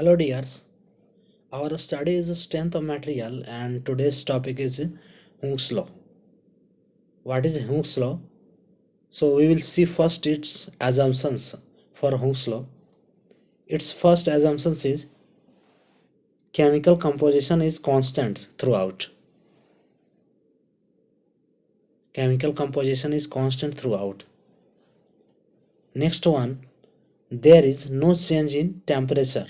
Hello dears, our study is strength of material and today's topic is Hooke's law. What is Hooke's law? So we will see first its assumptions for Hooke's law. Its first assumption is chemical composition is constant throughout. Chemical composition is constant throughout. Next one, there is no change in temperature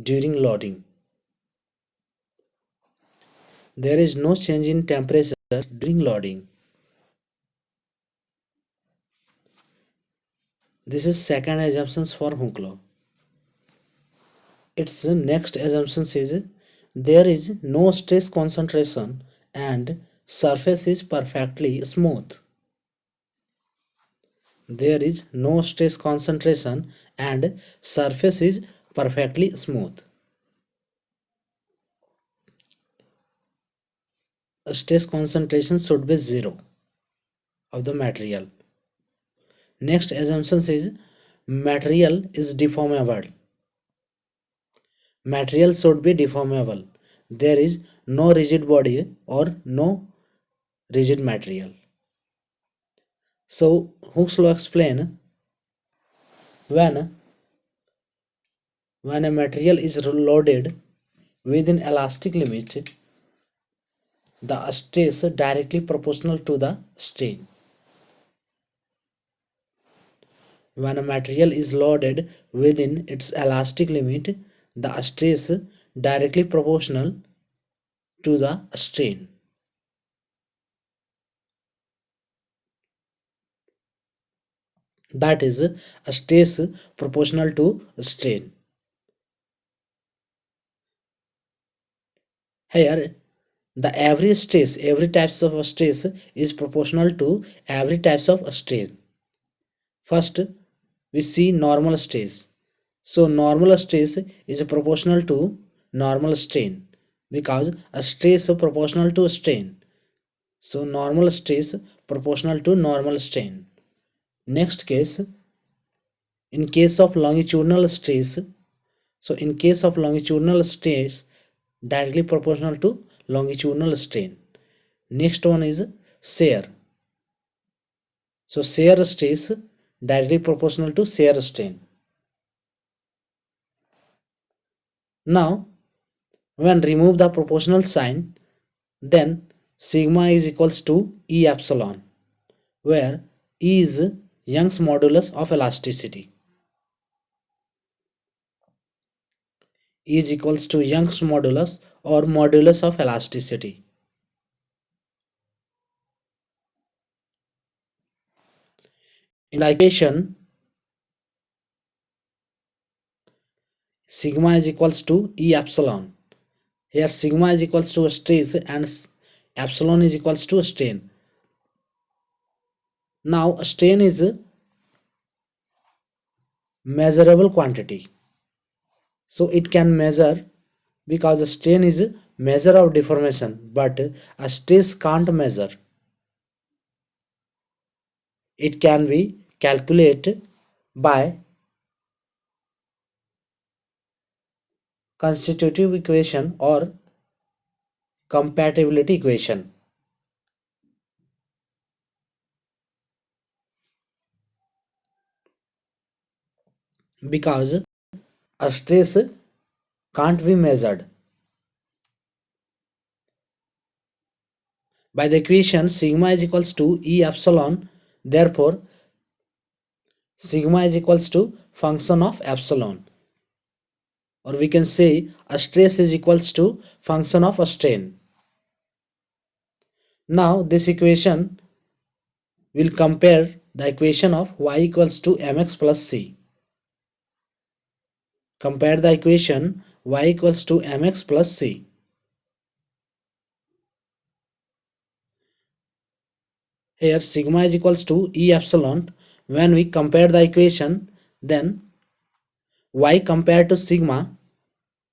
during loading. There is no change in temperature during loading. This is second assumptions for Hooke law. Its next assumption is there is no stress concentration and surface is perfectly smooth. There is no stress concentration and surface is perfectly smooth. Stress concentration should be 0 of the material. Next assumption is material is deformable. Material should be deformable. There is no rigid body or no rigid material. So Hooke's law explain when a material is loaded within elastic limit, the stress directly proportional to the strain. When a material is loaded within its elastic limit, the stress directly proportional to the strain. That is a stress proportional to strain. Here the every types of stress is proportional to every types of strain. First we see normal stress. So normal stress is proportional to normal strain because a stress proportional to strain. So normal stress proportional to normal strain. Next case, in case of longitudinal stress, so in case of longitudinal stress directly proportional to longitudinal strain. Next one is shear. So shear stress directly proportional to shear strain. Now when remove the proportional sign, then sigma is equals to E epsilon, where E is Young's modulus of elasticity. E is equals to Young's modulus or modulus of elasticity. In the equation, sigma is equals to E epsilon. Here sigma is equals to stress and epsilon is equals to strain. Now strain is a measurable quantity. So it can measure because strain is a measure of deformation, but a stress can't measure. It can be calculated by constitutive equation or compatibility equation. Because a stress can't be measured. By the equation sigma is equals to E epsilon, therefore sigma is equals to function of epsilon, or we can say a stress is equals to function of a strain. Now this equation will compare the equation of y equals to mx plus c. Compare the equation y equals to mx plus c. Here sigma is equals to E epsilon. When we compare the equation, then y compared to sigma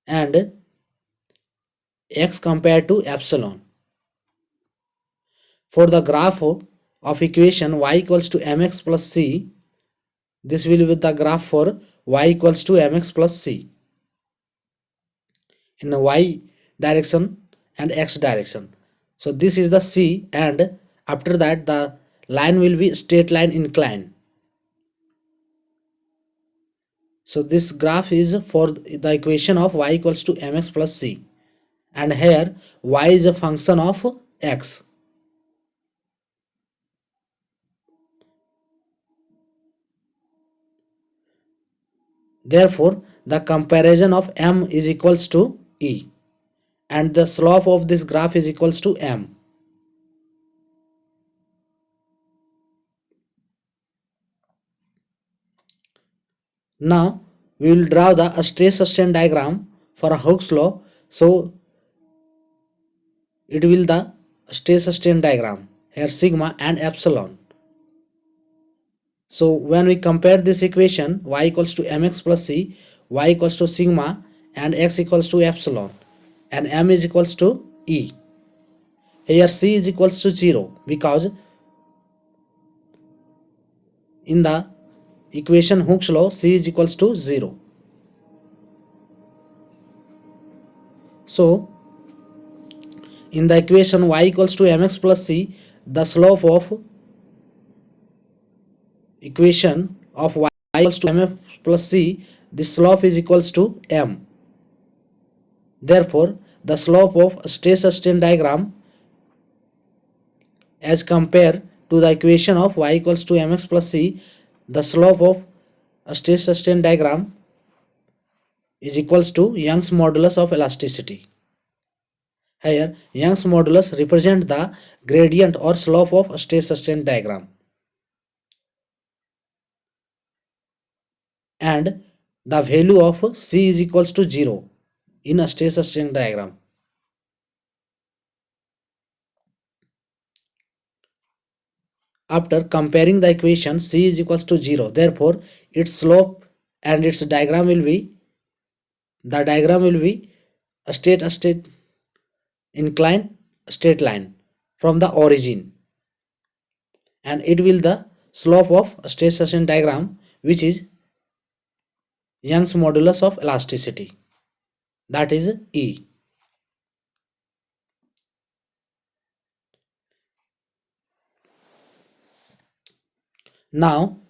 and x compared to epsilon. For the graph of equation y equals to mx plus c, this will be the graph for y equals to mx plus c. in a y direction and x direction. So this is the C, and after that the line will be straight line incline. So this graph is for the equation of y equals to mx plus c, and here y is a function of x. Therefore the comparison of m is equals to e, and the slope of this graph is equals to m. Now we will draw the stress strain diagram for Hooke's law. So it will the stress strain diagram here sigma and epsilon. So when we compare this equation, y equals to mx plus c, y equals to sigma, and x equals to epsilon, and m is equals to e. Here c is equals to 0 because in the equation Hooke's law c is equals to 0. So in the equation y equals to mx plus c, the slope of equation of y equals to mx plus c, the slope is equals to m. Therefore the slope of stress strain diagram as compared to the equation of y equals to mx plus c, the slope of a stress strain diagram is equals to Young's modulus of elasticity. Here Young's modulus represent the gradient or slope of a stress strain diagram, and the value of c is equals to 0 in a stress strain diagram. After comparing the equation, c is equals to 0, therefore its slope and its diagram will be, the diagram will be a straight inclined straight line from the origin, and it will the slope of a stress strain diagram, which is Young's modulus of elasticity, that is E. Now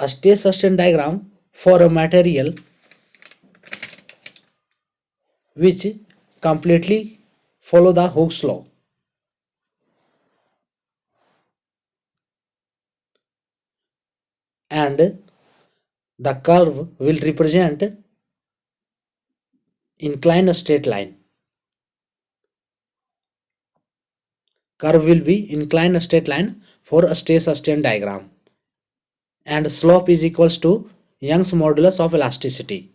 a stress strain diagram for a material which completely follow the Hooke's law, and the curve will represent inclined straight line. Curve will be inclined straight line for a stress strain diagram, and slope is equals to Young's modulus of elasticity,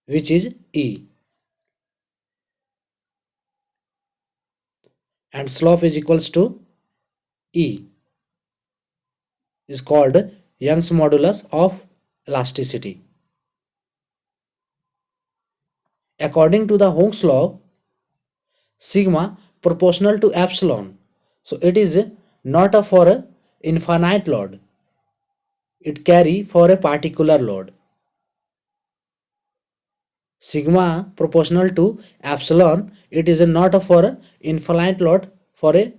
which is E, and slope is equals to E is called Young's modulus of elasticity. According to the Hooke's law, sigma proportional to epsilon. So it is not a for a infinite load. It carry for a particular load. Sigma proportional to epsilon, it is not a for a infinite load for a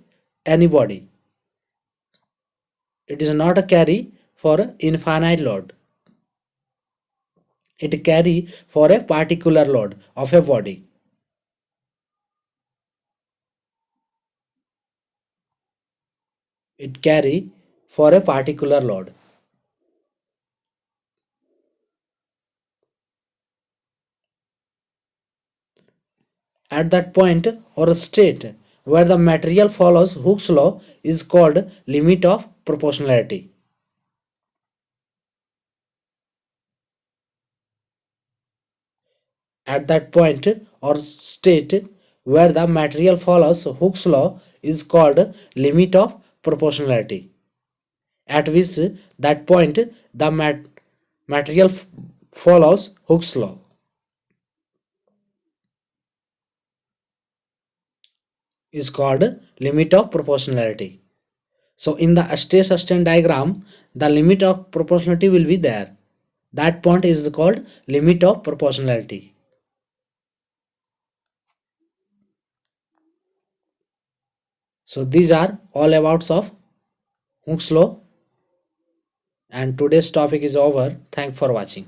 anybody. It is not a carry for a infinite load. It carry for a particular load of a body. It carry for a particular load. At that point or state where the material follows Hooke's law is called limit of proportionality. At that point or state where the material follows Hooke's law is called limit of proportionality. At which that point the material follows Hooke's law is called limit of proportionality. So in the stress strain diagram, the limit of proportionality will be there. That point is called limit of proportionality. So these are all abouts of Hooke's law, and today's topic is over. Thanks for watching.